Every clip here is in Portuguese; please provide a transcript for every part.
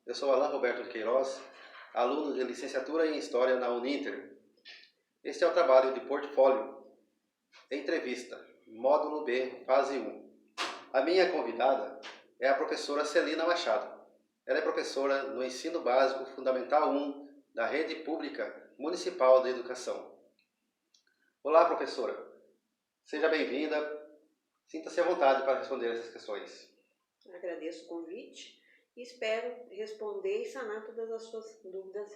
Eu sou Alan Roberto de Queiroz, aluno de licenciatura em História na Uninter. Este é o trabalho de portfólio, entrevista, módulo B, fase 1. A minha convidada é a professora Celina Machado. Ela é professora no Ensino Básico Fundamental 1 da Rede Pública Municipal de Educação. Olá, professora. Seja bem-vinda. Sinta-se à vontade para responder essas questões. Agradeço o convite e espero responder e sanar todas as suas dúvidas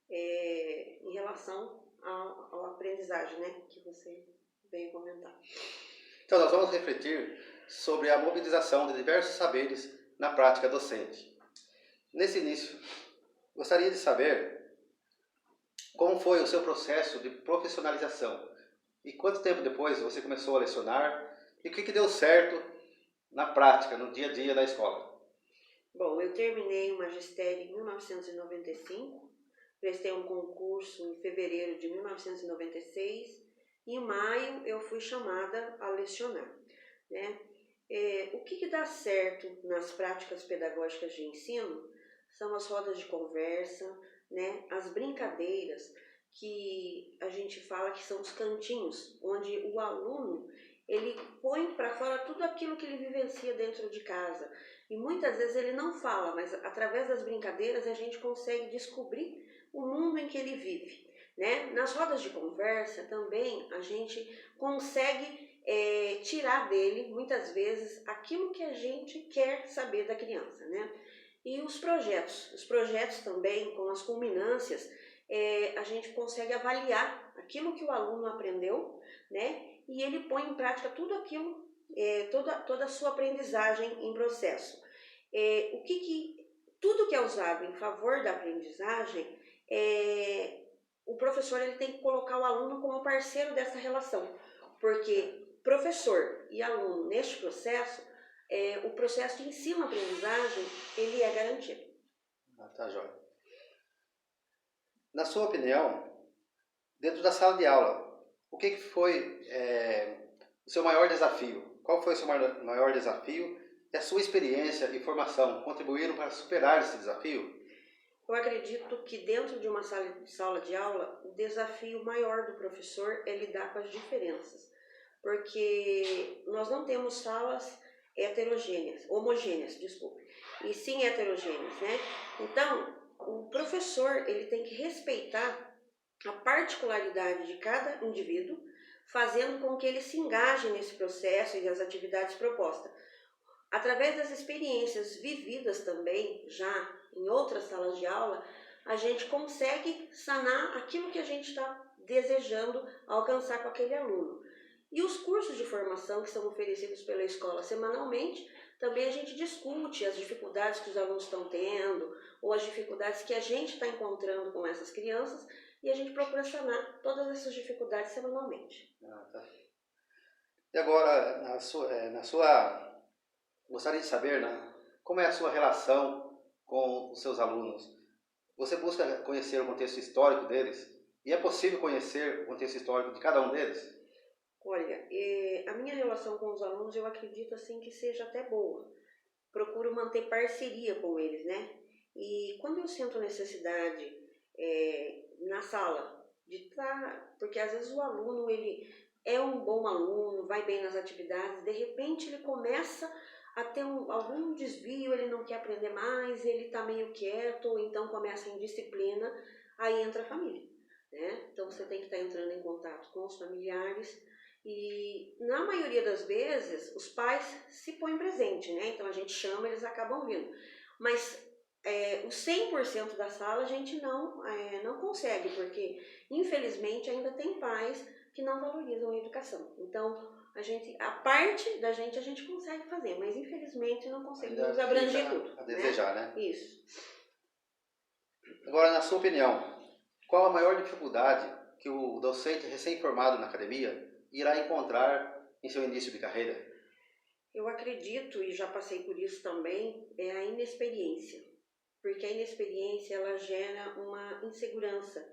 em relação à aprendizagem, né, que você veio comentar. Então, nós vamos refletir sobre a mobilização de diversos saberes na prática docente. Nesse início, gostaria de saber como foi o seu processo de profissionalização e quanto tempo depois você começou a lecionar e o que deu certo na prática, no dia a dia da escola. Bom, eu terminei o magistério em 1995, prestei um concurso em fevereiro de 1996 e em maio eu fui chamada a lecionar, né? O que dá certo nas práticas pedagógicas de ensino são as rodas de conversa, né? As brincadeiras que a gente fala que são os cantinhos, onde o aluno ele põe para fora tudo aquilo que ele vivencia dentro de casa. E muitas vezes ele não fala, mas através das brincadeiras a gente consegue descobrir o mundo em que ele vive, né? Nas rodas de conversa também a gente consegue tirar dele, muitas vezes, aquilo que a gente quer saber da criança, né? E os projetos também, com as culminâncias, a gente consegue avaliar aquilo que o aluno aprendeu, né? E ele põe em prática tudo aquilo, toda a sua aprendizagem em processo. Tudo que é usado em favor da aprendizagem, o professor ele tem que colocar o aluno como parceiro dessa relação, porque professor e aluno neste processo, o processo de ensino-aprendizagem, ele é garantido. Tá joia. Na sua opinião, dentro da sala de aula, o que foi o seu maior desafio? Qual foi o seu maior desafio e a sua experiência e formação contribuíram para superar esse desafio? Eu acredito que dentro de uma sala de aula, o desafio maior do professor é lidar com as diferenças, porque nós não temos salas homogêneas, e sim heterogêneas, né? Então, o professor ele tem que respeitar a particularidade de cada indivíduo, fazendo com que ele se engaje nesse processo e nas atividades propostas. Através das experiências vividas também, já em outras salas de aula, a gente consegue sanar aquilo que a gente está desejando alcançar com aquele aluno. E os cursos de formação que são oferecidos pela escola semanalmente, também a gente discute as dificuldades que os alunos estão tendo, ou as dificuldades que a gente está encontrando com essas crianças, e a gente procura sanar todas essas dificuldades semanalmente. Tá. E agora, gostaria de saber, né, como é a sua relação com os seus alunos? Você busca conhecer o contexto histórico deles? E é possível conhecer o contexto histórico de cada um deles? Olha, a minha relação com os alunos eu acredito assim que seja até boa. Procuro manter parceria com eles, né? E quando eu sinto necessidade na sala de estar, porque às vezes o aluno ele é um bom aluno, vai bem nas atividades, de repente ele começa a ter algum desvio, ele não quer aprender mais, ele está meio quieto, ou então começa a indisciplina, aí entra a família, né? Então você tem que estar entrando em contato com os familiares e na maioria das vezes os pais se põem presente, né? Então a gente chama, eles acabam vindo, mas os 100% da sala a gente não consegue, porque infelizmente ainda tem pais que não valorizam a educação. Então, a parte da gente a gente consegue fazer, mas infelizmente não conseguimos abranger tudo. A desejar, né? Isso. Agora, na sua opinião, qual a maior dificuldade que o docente recém-formado na academia irá encontrar em seu início de carreira? Eu acredito, e já passei por isso também, é a inexperiência. Porque a inexperiência ela gera uma insegurança.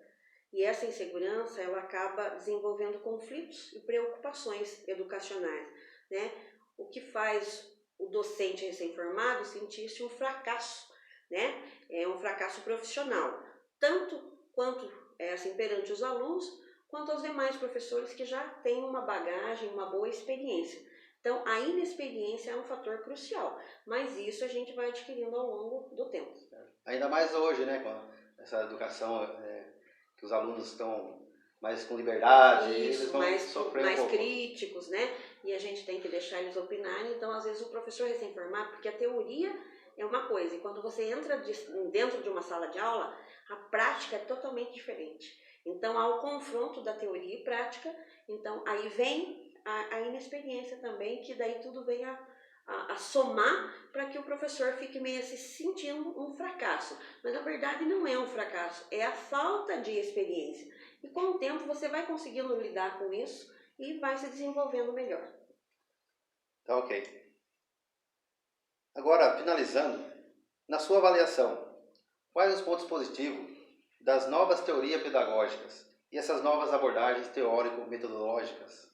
E essa insegurança ela acaba desenvolvendo conflitos e preocupações educacionais, né? O que faz o docente recém-formado sentir-se um fracasso né? É um fracasso profissional, tanto quanto assim, perante os alunos, quanto aos demais professores que já têm uma bagagem, uma boa experiência. Então, a inexperiência é um fator crucial, mas isso a gente vai adquirindo ao longo do tempo. Ainda mais hoje, né, com essa educação que os alunos estão mais com liberdade, isso, eles vão sofrer mais um pouco. críticos, né? E a gente tem que deixar eles opinarem, então às vezes o professor recém-formado, porque a teoria é uma coisa, e quando você entra dentro de uma sala de aula, a prática é totalmente diferente. Então há o confronto da teoria e prática, então aí vem a inexperiência também, que daí tudo vem a somar para que o professor fique meio se sentindo um fracasso. Mas na verdade não é um fracasso, é a falta de experiência. E com o tempo você vai conseguindo lidar com isso e vai se desenvolvendo melhor. Tá ok. Agora, finalizando, na sua avaliação, quais os pontos positivos das novas teorias pedagógicas e essas novas abordagens teórico-metodológicas?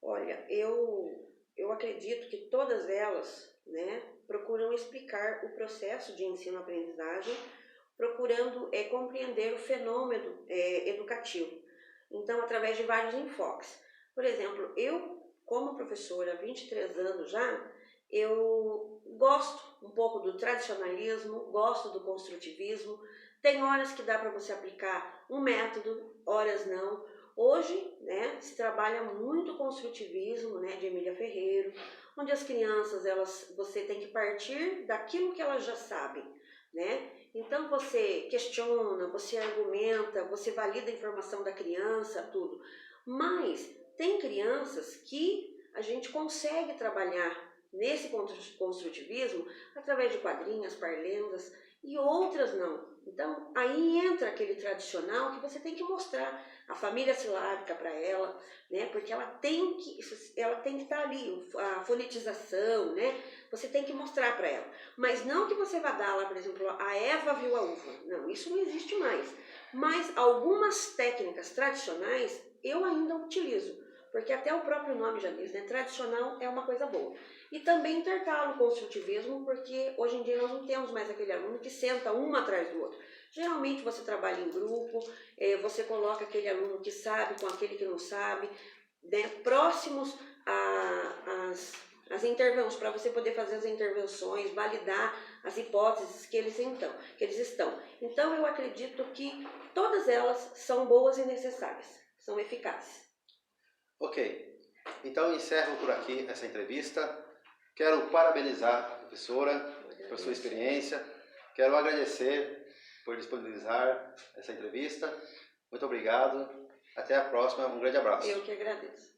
Olha, eu acredito que todas elas, né, procuram explicar o processo de ensino-aprendizagem, procurando compreender o fenômeno educativo. Então, através de vários enfoques. Por exemplo, eu, como professora há 23 anos já, eu gosto um pouco do tradicionalismo, gosto do construtivismo. Tem horas que dá para você aplicar um método, horas não. Hoje, né, se trabalha muito o construtivismo, né, de Emília Ferreiro, onde as crianças, você tem que partir daquilo que elas já sabem, né? Então você questiona, você argumenta, você valida a informação da criança, tudo. Mas tem crianças que a gente consegue trabalhar nesse construtivismo através de quadrinhas, parlendas, e outras não. Então, aí entra aquele tradicional que você tem que mostrar a família silábica para ela, né? Porque ela tem que estar ali, a fonetização, né? Você tem que mostrar para ela. Mas não que você vá dar lá, por exemplo, a Eva viu a uva. Não, isso não existe mais. Mas algumas técnicas tradicionais eu ainda utilizo, porque até o próprio nome já diz, né? Tradicional é uma coisa boa. E também intercalo o construtivismo, porque hoje em dia nós não temos mais aquele aluno que senta um atrás do outro. Geralmente você trabalha em grupo, você coloca aquele aluno que sabe com aquele que não sabe, né, próximos às intervenções, para você poder fazer as intervenções, validar as hipóteses que eles estão. Então eu acredito que todas elas são boas e necessárias, são eficazes. Ok, então encerro por aqui essa entrevista. Quero parabenizar a professora por sua experiência. Quero agradecer por disponibilizar essa entrevista. Muito obrigado. Até a próxima. Um grande abraço. Eu que agradeço.